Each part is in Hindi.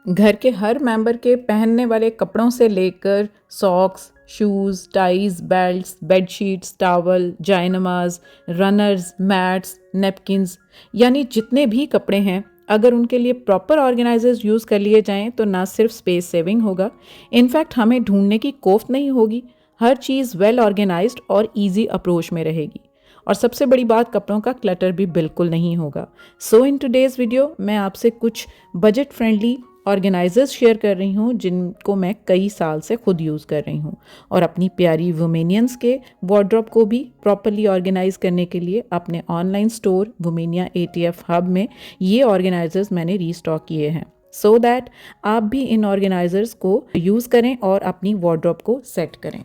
घर के हर मेंबर के पहनने वाले कपड़ों से लेकर socks, shoes, ties, belts, bedsheets, towel, जायनमाज, रनर्स, मैट्स, नेपकिन्स, यानी जितने भी कपड़े हैं, अगर उनके लिए प्रॉपर ऑर्गेनाइजर्स यूज़ कर लिए जाएं तो ना सिर्फ स्पेस सेविंग होगा, इनफैक्ट हमें ढूंढने की कोफ्त नहीं होगी। हर चीज़ वेल ऑर्गेनाइज्ड और इजी अप्रोच में रहेगी। और सबसे बड़ी बात, कपड़ों का क्लटर भी बिल्कुल नहीं होगा। सो इन टुडेज़ वीडियो मैं आपसे कुछ बजट फ्रेंडली ऑर्गेनाइजर्स शेयर कर रही हूँ जिनको मैं कई साल से खुद यूज़ कर रही हूँ, और अपनी प्यारी वुमेनियंस के वार्डरोब को भी प्रॉपरली ऑर्गेनाइज करने के लिए अपने ऑनलाइन स्टोर वुमेनिया ATF हब में ये ऑर्गेनाइजर्स मैंने रीस्टॉक किए हैं, सो दैट आप भी इन ऑर्गेनाइजर्स को यूज़ करें और अपनी वार्डरोब को सेट करें।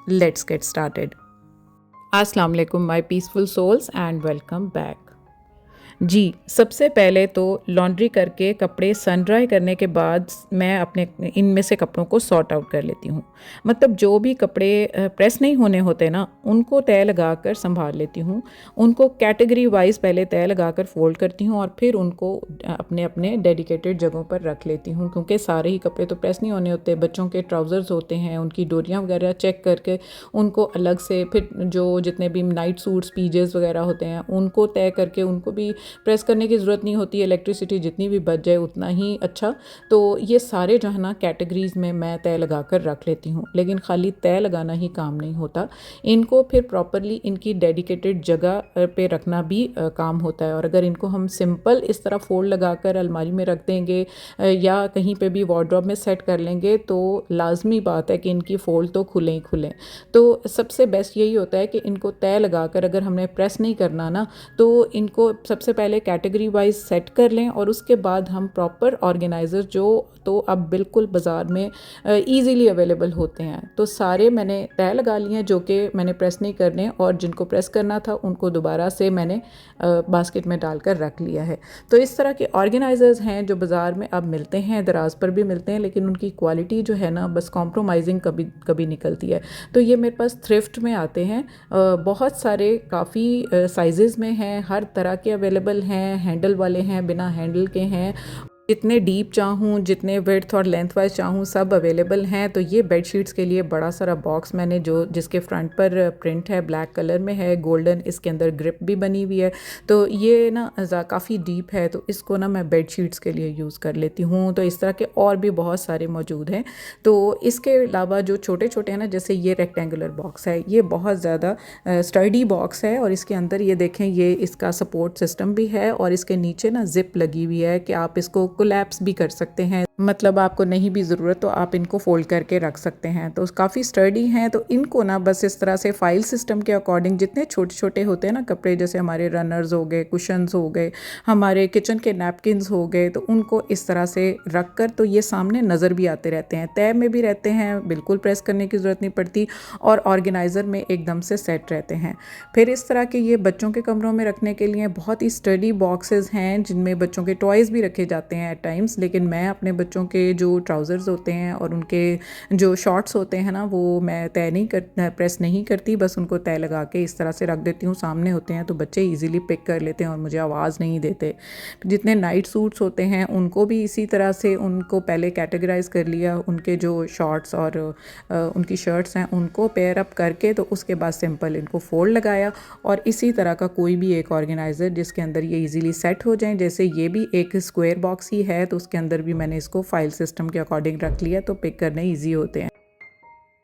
Let's get started. अस्सलाम वालेकुम my peaceful souls and welcome back. जी, सबसे पहले तो लॉन्ड्री करके कपड़े सन ड्राई करने के बाद मैं अपने इनमें से कपड़ों को सॉर्ट आउट कर लेती हूँ। मतलब जो भी कपड़े प्रेस नहीं होने होते ना, उनको तय लगा कर संभाल लेती हूँ। उनको कैटेगरी वाइज पहले तय लगा कर फोल्ड करती हूँ और फिर उनको अपने अपने डेडिकेटेड जगहों पर रख लेती हूँ, क्योंकि सारे ही कपड़े तो प्रेस नहीं होने होते। बच्चों के ट्राउज़र्स होते हैं, उनकी डोरियाँ वगैरह चेक करके उनको अलग से, फिर जो जितने भी नाइट सूट्स, पीजेस वगैरह होते हैं उनको तय करके उनको भी प्रेस करने की ज़रूरत नहीं होती। इलेक्ट्रिसिटी जितनी भी बच जाए उतना ही अच्छा। तो ये सारे जो है ना कैटेगरीज़ में मैं तय लगा कर रख लेती हूँ। लेकिन खाली तय लगाना ही काम नहीं होता, इनको फिर प्रॉपरली इनकी डेडिकेटेड जगह पे रखना भी काम होता है। और अगर इनको हम सिंपल इस तरह फोल्ड लगा कर अलमारी में रख देंगे या कहीं पे भी वार्डरोब में सेट कर लेंगे तो लाजमी बात है कि इनकी फोल्ड तो खुलें ही खुलें। तो सबसे बेस्ट यही होता है कि इनको तय लगा कर, अगर हमने प्रेस नहीं करना ना, तो इनको सबसे पहले कैटेगरी वाइज सेट कर लें और उसके बाद हम प्रॉपर ऑर्गेनाइज़र जो तो अब बिल्कुल बाज़ार में ईज़िली अवेलेबल होते हैं, तो सारे मैंने तय लगा लिए हैं जो कि मैंने प्रेस नहीं करने, और जिनको प्रेस करना था उनको दोबारा से मैंने बास्केट में डालकर रख लिया है। तो इस तरह के ऑर्गेनाइज़र्स हैं जो बाज़ार में अब मिलते हैं, दराज पर भी मिलते हैं, लेकिन उनकी क्वालिटी जो है ना बस कॉम्प्रोमाइजिंग कभी कभी निकलती है। तो ये मेरे पास थ्रिफ्ट में आते हैं, बहुत सारे काफ़ी साइज़ में हैं, हर तरह के अवेलेबल हैं, हैंडल वाले हैं, बिना हैंडल के हैं, जितने डीप चाहूँ, जितने विड्थ और लेंथ वाइज चाहूँ सब अवेलेबल हैं। तो ये बेडशीट्स के लिए बड़ा सारा बॉक्स मैंने जो जिसके फ्रंट पर प्रिंट है, ब्लैक कलर में है, गोल्डन, इसके अंदर ग्रिप भी बनी हुई है। तो ये ना काफ़ी डीप है, तो इसको ना मैं बेडशीट्स के लिए यूज़ कर लेती हूँ। तो इस तरह के और भी बहुत सारे मौजूद हैं। तो इसके अलावा जो छोटे छोटे हैं ना, जैसे ये रेक्टेंगुलर बॉक्स है, ये बहुत ज़्यादा स्टर्डी बॉक्स है, और इसके अंदर ये देखें, ये इसका सपोर्ट सिस्टम भी है और इसके नीचे ना जिप लगी हुई है कि आप इसको कोलैप्स भी कर सकते हैं। मतलब आपको नहीं भी ज़रूरत तो आप इनको फोल्ड करके रख सकते हैं। तो काफ़ी स्टर्डी हैं। तो इनको ना बस इस तरह से फाइल सिस्टम के अकॉर्डिंग, जितने छोटे छोटे होते हैं ना कपड़े, जैसे हमारे रनर्स हो गए, कुशन्स हो गए, हमारे किचन के नैपकिन्स हो गए, तो उनको इस तरह से रख कर, तो ये सामने नज़र भी आते रहते हैं, तय में भी रहते हैं, बिल्कुल प्रेस करने की ज़रूरत नहीं पड़ती, और ऑर्गेनाइज़र में एकदम से सेट रहते हैं। फिर इस तरह के ये बच्चों के कमरों में रखने के लिए बहुत ही स्टडी बॉक्सेस हैं, जिनमें बच्चों के टॉयज़ भी रखे जाते हैं एट टाइम्स। लेकिन मैं अपने बच्चों के जो ट्राउज़र्स होते हैं और उनके जो शॉर्ट्स होते हैं ना, वो मैं तय नहीं प्रेस नहीं करती, बस उनको तय लगा के इस तरह से रख देती हूँ। सामने होते हैं तो बच्चे ईजिली पिक कर लेते हैं और मुझे आवाज़ नहीं देते। जितने नाइट सूट्स होते हैं उनको भी इसी तरह से उनको पहले कैटेगराइज कर लिया, उनके जो शॉर्ट्स और उनकी शर्ट्स हैं उनको पेयर अप करके, तो उसके बाद सिंपल इनको फोल्ड लगाया, और इसी तरह का कोई भी एक ऑर्गेनाइज़र जिसके अंदर ये इजीली सेट हो जाएं। जैसे ये भी एक स्क्वायर बॉक्स ही है, तो उसके अंदर भी मैंने इसको फाइल सिस्टम के अकॉर्डिंग रख लिया, तो पिक करने ईजी होते हैं।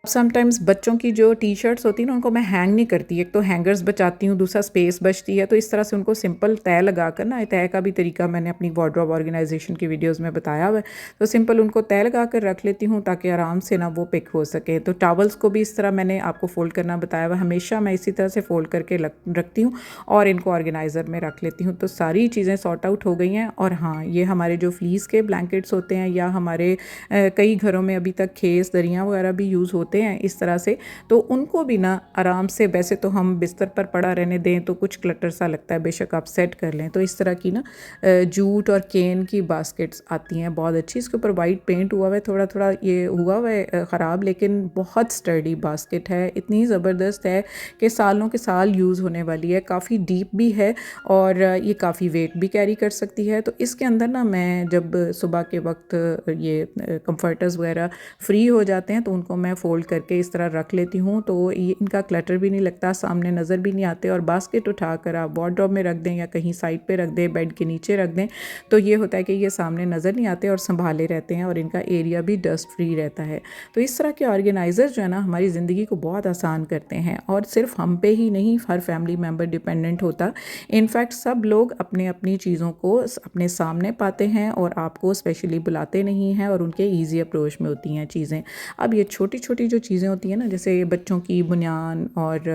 समटाइम्स बच्चों की जो टी शर्ट्स होती हैं ना, उनको मैं हैंग नहीं करती, एक तो हैंगर्स बचाती हूँ, दूसरा स्पेस बचती है। तो इस तरह से उनको सिंपल तय लगा कर ना, तय का भी तरीका मैंने अपनी वार्डरोब ऑर्गेनाइजेशन की वीडियोस में बताया हुआ है, तो सिंपल उनको तय लगा कर रख लेती हूँ ताकि आराम से ना वो पिक हो सके। तो टॉवल्स को भी इस तरह मैंने आपको फोल्ड करना बताया हुआ, हमेशा मैं इसी तरह से फोल्ड करके रखती हूँ और इनको ऑर्गेनाइज़र में रख लेती हूँ। तो सारी चीज़ें सॉर्ट आउट हो गई हैं। और हाँ, ये हमारे जो फ्लीस के ब्लैंकेट्स होते हैं, या हमारे कई घरों में अभी तक खेस, दरियाँ वगैरह भी यूज़ होती होते हैं इस तरह से, तो उनको भी ना आराम से, वैसे तो हम बिस्तर पर पड़ा रहने दें तो कुछ क्लटर सा लगता है, बेशक आप सेट कर लें, तो इस तरह की ना जूट और केन की बास्केट्स आती हैं बहुत अच्छी। इसके ऊपर वाइट पेंट हुआ हुआ है, थोड़ा थोड़ा ये हुआ हुआ है ख़राब, लेकिन बहुत स्टर्डी बास्केट है, इतनी ज़बरदस्त है कि सालों के साल यूज़ होने वाली है। काफ़ी डीप भी है और ये काफ़ी वेट भी कैरी कर सकती है। तो इसके अंदर ना मैं जब सुबह के वक्त ये कंफर्टर्स वगैरह फ्री हो जाते हैं तो उनको मैं फ़ोल्ड करके इस तरह रख लेती हूँ, तो ये इनका क्लटर भी नहीं लगता, सामने नज़र भी नहीं आते। और बास्केट उठाकर आप वार्डरोब में रख दें या कहीं साइड पे रख दें, बेड के नीचे रख दें, तो ये होता है कि ये सामने नज़र नहीं आते और संभाले रहते हैं और इनका एरिया भी डस्ट फ्री रहता है। तो इस तरह के ऑर्गेनाइज़र जो है ना हमारी ज़िंदगी को बहुत आसान करते हैं, और सिर्फ हम पे ही नहीं, हर फैमिली मेम्बर डिपेंडेंट होता। इनफैक्ट सब लोग अपने अपनी चीज़ों को अपने सामने पाते हैं और आपको स्पेशली बुलाते नहीं हैं, और उनके ईजी अप्रोच में होती हैं चीज़ें। अब ये छोटी छोटी जो चीज़ें होती हैं ना, जैसे बच्चों की बुनियान और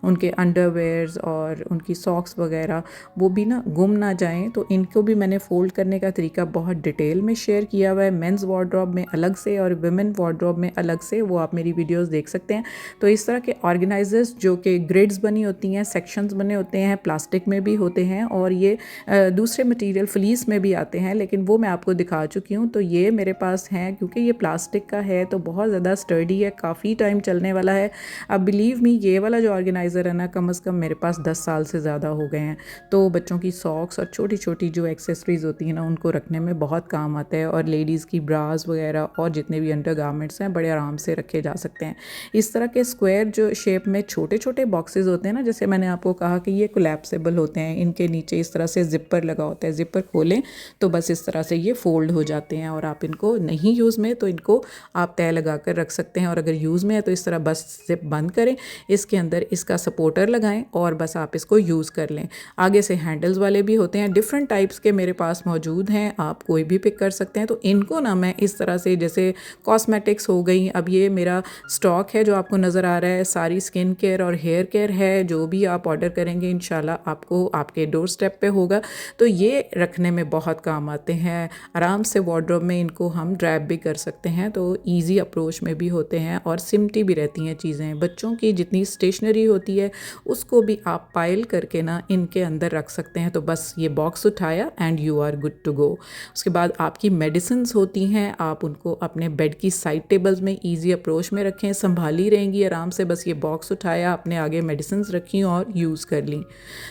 उनके अंडरवेयर्स और उनकी सॉक्स वगैरह, वो भी ना गुम ना जाएं, तो इनको भी मैंने फ़ोल्ड करने का तरीका बहुत डिटेल में शेयर किया हुआ है, मेंस वार्डरोब में अलग से और वुमेन वार्डरोब में अलग से, वो आप मेरी वीडियोस देख सकते हैं। तो इस तरह के ऑर्गेनाइजर्स जो कि ग्रिड्स बनी होती हैं, सेक्शंस बने होते हैं, प्लास्टिक में भी होते हैं और ये दूसरे मटेरियल फ्लीस में भी आते हैं, लेकिन वो मैं आपको दिखा चुकी हूँ। तो ये मेरे पास हैं, क्योंकि ये प्लास्टिक का है तो बहुत ज़्यादा स्टर्डी है, काफ़ी टाइम चलने वाला है। अब बिलीव मी, ये वाला जो ऑर्गेनाइज़र है ना, कम से कम मेरे पास 10 साल से ज़्यादा हो गए हैं। तो बच्चों की सॉक्स और छोटी छोटी जो एक्सेसरीज़ होती हैं ना, उनको रखने में बहुत काम आता है, और लेडीज़ की ब्रास वगैरह और जितने भी अंडर गारमेंट्स हैं बड़े आराम से रखे जा सकते हैं। इस तरह के स्क्वायर जो शेप में छोटे छोटे बॉक्सेस होते हैं ना, जैसे मैंने आपको कहा कि ये कोलैप्सेबल होते हैं, इनके नीचे इस तरह से जिपर लगा होता है, जिपर खोलें तो बस इस तरह से ये फोल्ड हो जाते हैं, और आप इनको नहीं यूज़ में तो इनको आप तय लगा कर रख सकते हैं, और अगर यूज़ में है तो इस तरह बस जिप बंद करें, इसके अंदर इसका सपोर्टर लगाएं और बस आप इसको यूज़ कर लें। आगे से हैंडल्स वाले भी होते हैं, डिफरेंट टाइप्स के मेरे पास मौजूद हैं, आप कोई भी पिक कर सकते हैं। तो इनको ना मैं इस तरह से, जैसे कॉस्मेटिक्स हो गई, अब ये मेरा स्टॉक है जो आपको नज़र आ रहा है, सारी स्किन केयर और हेयर केयर है, जो भी आप ऑर्डर करेंगे इंशाल्लाह आपको आपके डोर स्टेप पे होगा। तो ये रखने में बहुत काम आते हैं, आराम से वार्डरोब में इनको हम ड्रैप भी कर सकते हैं, तो ईजी अप्रोच में भी होते हैं और सिमटी भी रहती हैं चीज़ें। बच्चों की जितनी स्टेशनरी होती है उसको भी आप पाइल करके ना इनके अंदर रख सकते हैं, तो बस ये बॉक्स उठाया and you are good to go. उसके बाद आपकी मेडिसिन्स होती हैं, आप उनको अपने बेड की साइड टेबल्स में ईजी अप्रोच में रखें, संभाली रहेंगी आराम से, बस ये बॉक्स उठाया, अपने आगे मेडिसिन्स रखी और यूज़ कर ली।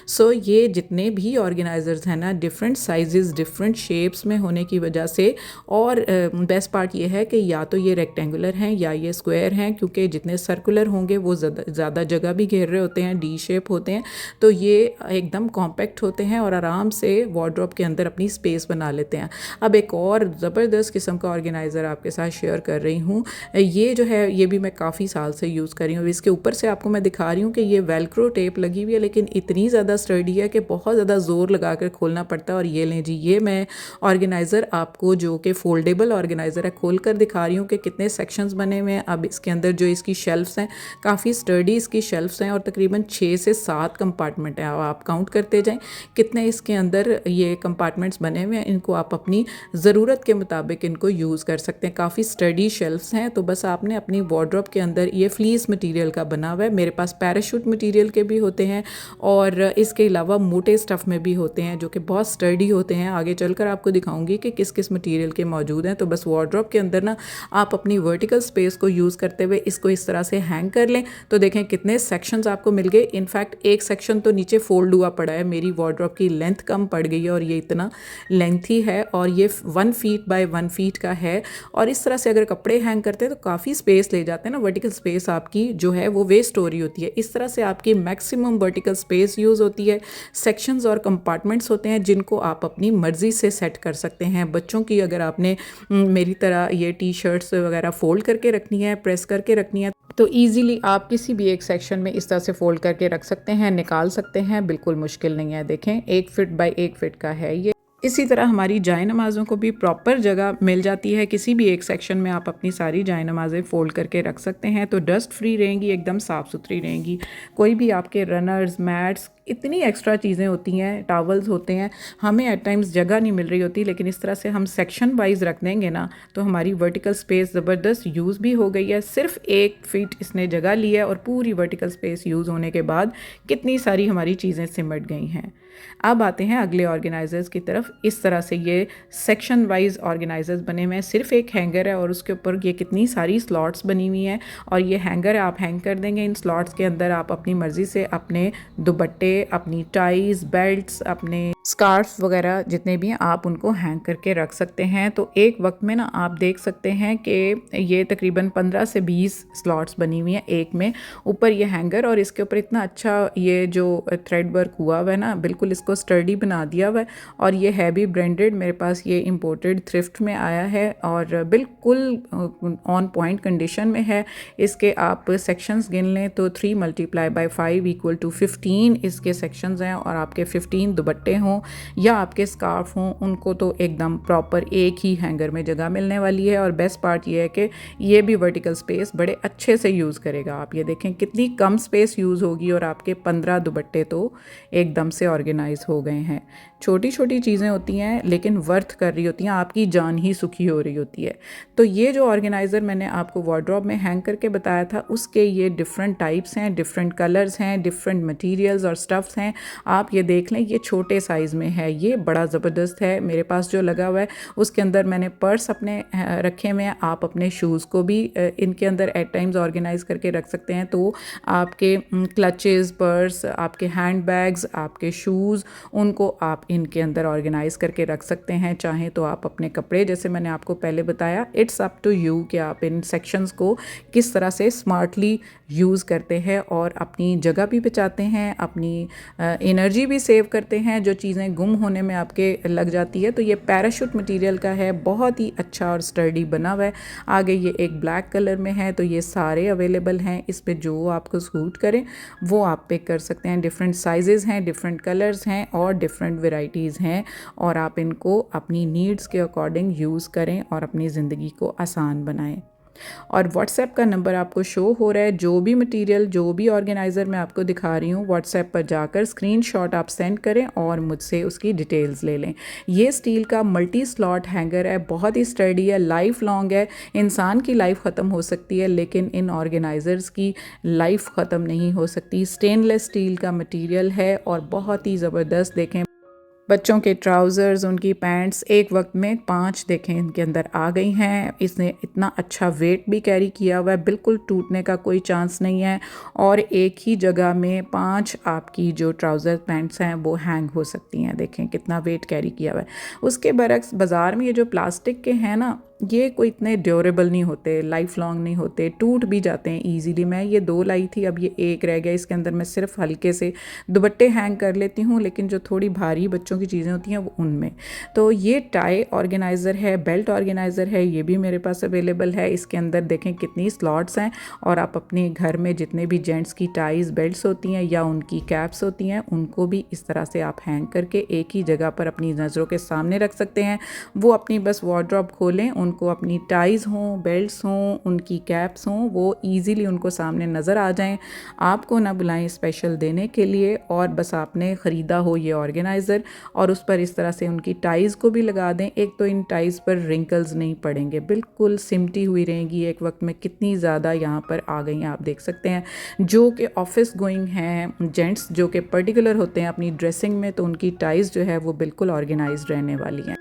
सो ये जितने भी ऑर्गेनाइजर्स हैं ना, डिफरेंट साइजेस डिफरेंट शेप्स में होने की वजह से, और बेस्ट पार्ट ये है कि या तो ये रेक्टेंगुलर हैं या ये स्क्वायर हैं, क्योंकि जितने सर्कुलर होंगे वो ज़्यादा जगह भी घेर रहे होते हैं, डी शेप होते हैं, तो ये एकदम कॉम्पैक्ट होते हैं और आराम से वार्डरोब के अंदर अपनी स्पेस बना लेते हैं। अब एक और ज़बरदस्त किस्म का ऑर्गेनाइज़र आपके साथ शेयर कर रही हूँ, ये जो है ये भी मैं काफ़ी साल से यूज़ कर रही हूँ। इसके ऊपर से आपको मैं दिखा रही हूँ कि ये वेलक्रो टेप लगी हुई है, लेकिन इतनी ज़्यादा स्टर्डी है कि बहुत ज़्यादा ज़ोर लगा कर खोलना पड़ता है। और ये लें जी, ये मैं ऑर्गेनाइज़र आपको जो कि फोल्डेबल ऑर्गेनाइज़र है खोल कर दिखा रही हूँ कि कितने सेक्शंस बने हुए हैं। अब इसके अंदर जो इसकी शेल्फ्स हैं, काफ़ी स्टर्डी इसकी शेल्फ्स हैं, और तकरीबन 6 से 7 कंपार्टमेंट हैं। आप काउंट करते जाएं कितने इसके अंदर ये कंपार्टमेंट्स बने हुए हैं। इनको आप अपनी ज़रूरत के मुताबिक इनको यूज़ कर सकते हैं। काफ़ी स्टडी शेल्फ्स हैं, तो बस आपने अपनी वार्डरोब के अंदर, ये फ्लीस मटेरियल का बना हुआ है, मेरे पास पैराशूट मटेरियल के भी होते हैं और इसके अलावा मोटे स्टफ़ में भी होते हैं जो कि बहुत स्टडी होते हैं। आगे चलकर आपको दिखाऊंगी कि किस किस मटेरियल के मौजूद हैं। तो बस वार्डरोब के अंदर ना आप अपनी वर्टिकल स्पेस को यूज़ करते हुए इसको इस तरह से हैंग कर लें, तो देखें कितने सेक्शंस आपको मिल गए। इनफैक्ट एक सेक्शन तो नीचे फोल्ड हुआ पड़ा है, मेरी वार्डरोब की लेंथ कम पड़ गई है और ये इतना लेंथी है, और ये 1 फीट बाय 1 फीट का है। और इस तरह से अगर कपड़े हैंग करते हैं तो काफ़ी स्पेस ले जाते हैं ना, वर्टिकल स्पेस आपकी जो है वो वेस्ट हो रही होती है। इस तरह से आपकी मैक्सिमम वर्टिकल स्पेस यूज़ होती है। सेक्शंस और कंपार्टमेंट्स होते हैं जिनको आप अपनी मर्ज़ी से सेट कर सकते हैं। बच्चों की अगर आपने मेरी तरह ये टी शर्ट्स वगैरह फ़ोल्ड करके रखनी है, प्रेस करके रखनी है, तो ईज़िली आप किसी भी एक सेक्शन में इस तरह से फ़ोल्ड करके रख सकते हैं, निकाल सकते हैं, बिल्कुल मुश्किल नहीं है। देखें 1 फीट बाय 1 फीट का है ये। इसी तरह हमारी जाए नमाज़ों को भी प्रॉपर जगह मिल जाती है। किसी भी एक सेक्शन में आप अपनी सारी जाए नमाज़ें फ़ोल्ड करके रख सकते हैं, तो डस्ट फ्री रहेंगी, एकदम साफ़ सुथरी रहेंगी। कोई भी आपके रनर्स, मैट्स, इतनी एक्स्ट्रा चीज़ें होती हैं, टॉवल्स होते हैं, हमें एट टाइम्स जगह नहीं मिल रही होती, लेकिन इस तरह से हम सेक्शन वाइज रख देंगे ना, तो हमारी वर्टिकल स्पेस ज़बरदस्त यूज़ भी हो गई है। सिर्फ 1 फीट इसने जगह ली है और पूरी वर्टिकल स्पेस यूज़ होने के बाद कितनी सारी हमारी चीज़ें सिमट गई हैं। अब आते हैं अगले ऑर्गेनाइजर्स की तरफ। इस तरह से ये सेक्शन वाइज ऑर्गेनाइजर्स बने हुए हैं। सिर्फ एक हैंगर है और उसके ऊपर ये कितनी सारी स्लॉट्स बनी हुई हैं, और ये हैंगर आप हैंग कर देंगे। इन स्लॉट्स के अंदर आप अपनी मर्ज़ी से अपने दुपट्टे, अपनी टाइज, बेल्ट्स, अपने स्कार्फ वगैरह जितने भी हैं आप उनको हैंग करके रख सकते हैं। तो एक वक्त में ना आप देख सकते हैं कि ये तकरीबन 15 से 20 स्लॉट्स बनी हुई हैं एक में। ऊपर ये हैंगर और इसके ऊपर इतना अच्छा ये जो थ्रेड वर्क हुआ हुआ है ना, बिल्कुल इसको स्टर्डी बना दिया हुआ है। और ये है भी ब्रांडेड, मेरे पास ये इंपोर्टेड थ्रिफ्ट में आया है और बिल्कुल ऑन पॉइंट कंडीशन में है। इसके आप सेक्शंस गिन लें तो 3 × 5 = 15 इसके सेक्शंस हैं, और आपके 15 दुपट्टे हों या आपके स्कार्फ हों, उनको तो एकदम प्रॉपर एक ही हैंगर में जगह मिलने वाली है। और बेस्ट पार्ट ये है कि ये भी वर्टिकल स्पेस बड़े अच्छे से यूज़ करेगा। आप ये देखें कितनी कम स्पेस यूज़ होगी और आपके 15 दुपट्टे तो एकदम से ऑर्गेनाइज हो गए हैं। छोटी छोटी चीज़ें होती हैं लेकिन वर्थ कर रही होती हैं, आपकी जान ही सुखी हो रही होती है। तो ये जो ऑर्गेनाइज़र मैंने आपको वार्डरोब में हैंग करके बताया था, उसके ये डिफरेंट टाइप्स हैं, डिफरेंट कलर्स हैं, डिफरेंट मटेरियल्स और स्टफ्स हैं। आप ये देख लें, ये छोटे साइज़ में है, ये बड़ा ज़बरदस्त है। मेरे पास जो लगा हुआ है उसके अंदर मैंने पर्स अपने रखे हुए हैं। आप अपने शूज़ को भी इनके अंदर एट टाइम्स ऑर्गेनाइज करके रख सकते हैं। तो आपके क्लचेस, पर्स, आपके हैंड बैग्स, आपके शूज़, उनको आप इनके अंदर ऑर्गेनाइज करके रख सकते हैं। चाहें तो आप अपने कपड़े, जैसे मैंने आपको पहले बताया, इट्स अप टू यू कि आप इन सेक्शंस को किस तरह से स्मार्टली यूज़ करते हैं और अपनी जगह भी बचाते हैं, अपनी एनर्जी भी सेव करते हैं जो चीज़ें गुम होने में आपके लग जाती है। तो ये पैराशूट मटेरियल का है, बहुत ही अच्छा और स्टर्डी बना हुआ है। आगे ये एक ब्लैक कलर में है, तो ये सारे अवेलेबल हैं। इस पे जो आपको सूट करें वो आप पिक कर सकते हैं। डिफरेंट साइजेस हैं, डिफरेंट कलर्स हैं और डिफरेंट वेराइटीज़ हैं, और आप इनको अपनी नीड्स के अकॉर्डिंग यूज़ करें और अपनी ज़िंदगी को आसान बनाएं। और व्हाट्सएप का नंबर आपको शो हो रहा है। जो भी मटेरियल, जो भी ऑर्गेनाइज़र मैं आपको दिखा रही हूँ, व्हाट्सएप पर जाकर स्क्रीनशॉट आप सेंड करें और मुझसे उसकी डिटेल्स ले लें। ये स्टील का मल्टी स्लॉट हैंगर है, बहुत ही स्टडी है, लाइफ लॉन्ग है। इंसान की लाइफ ख़त्म हो सकती है लेकिन इन ऑर्गेनाइज़र्स की लाइफ ख़त्म नहीं हो सकती। स्टेनलेस स्टील का मटीरियल है और बहुत ही ज़बरदस्त। देखें, बच्चों के ट्राउज़र्स, उनकी पैंट्स एक वक्त में 5 देखें इनके अंदर आ गई हैं। इसने इतना अच्छा वेट भी कैरी किया हुआ है, बिल्कुल टूटने का कोई चांस नहीं है। और एक ही जगह में 5 आपकी जो ट्राउज़र पैंट्स हैं वो हैंग हो सकती हैं। देखें कितना वेट कैरी किया हुआ है। उसके बरक्स बाज़ार में ये जो प्लास्टिक के हैं ना, ये कोई इतने ड्यूरेबल नहीं होते, लाइफ लॉन्ग नहीं होते, टूट भी जाते हैं ईजीली। मैं ये 2 लाई थी, अब ये 1 रह गया। इसके अंदर मैं सिर्फ हल्के से दुपट्टे हैंग कर लेती हूँ, लेकिन जो थोड़ी भारी बच्चों की चीज़ें होती हैं वो उनमें। तो ये टाई ऑर्गेनाइज़र है, बेल्ट ऑर्गेनाइज़र है, ये भी मेरे पास अवेलेबल है। इसके अंदर देखें कितनी स्लॉट्स हैं, और आप अपने घर में जितने भी जेंट्स की टाइज, बेल्ट्स होती हैं या उनकी कैप्स होती हैं, उनको भी इस तरह से आप हैंग करके एक ही जगह पर अपनी नज़रों के सामने रख सकते हैं। वो अपनी बस वार्डरोब खोलें, उनको अपनी टाइज़ हों, बेल्ट्स हों, उनकी कैप्स हों, वो ईज़िली उनको सामने नज़र आ जाएं। आपको ना बुलाएं स्पेशल देने के लिए, और बस आपने ख़रीदा हो ये ऑर्गेनाइज़र और उस पर इस तरह से उनकी टाइज़ को भी लगा दें। एक तो इन टाइज़ पर रिंकल्स नहीं पड़ेंगे, बिल्कुल सिमटी हुई रहेंगी। एक वक्त में कितनी ज़्यादा यहाँ पर आ गई हैं, आप देख सकते हैं। जो कि ऑफिस गोइंग हैं जेंट्स, जो कि पर्टिकुलर होते हैं अपनी ड्रेसिंग में, तो उनकी टाइज़ जो है वो बिल्कुल ऑर्गेनाइज्ड रहने वाली हैं।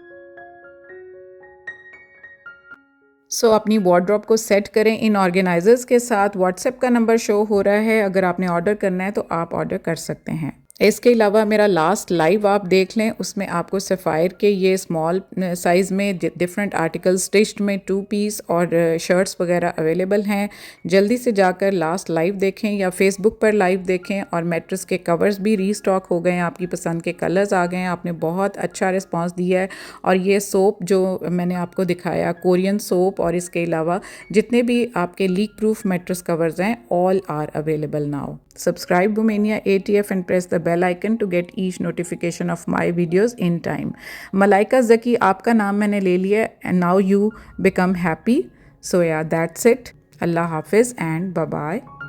अपनी वार्डरोब को सेट करें इन ऑर्गेनाइजर्स के साथ। व्हाट्सएप का नंबर शो हो रहा है, अगर आपने ऑर्डर करना है तो आप ऑर्डर कर सकते हैं। इसके अलावा मेरा लास्ट लाइव आप देख लें, उसमें आपको सफ़ायर के ये स्मॉल साइज़ में डिफरेंट आर्टिकल स्टिच्ड में 2 पीस और शर्ट्स वगैरह अवेलेबल हैं। जल्दी से जाकर लास्ट लाइव देखें या फेसबुक पर लाइव देखें। और मैट्रेस के कवर्स भी रीस्टॉक हो गए हैं, आपकी पसंद के कलर्स आ गए हैं, आपने बहुत अच्छा रिस्पांस दिया है। और ये सोप जो मैंने आपको दिखाया, कोरियन सोप, और इसके अलावा जितने भी आपके लीक प्रूफ मैट्रेस कवर्स हैं, all are available now. Subscribe Romania ATF and press the bell bell icon to get each notification of my videos in time. Malaika Zaki, आपका नाम मैंने ले लिया and now you become happy. So yeah, that's it. Allah Hafiz and bye bye.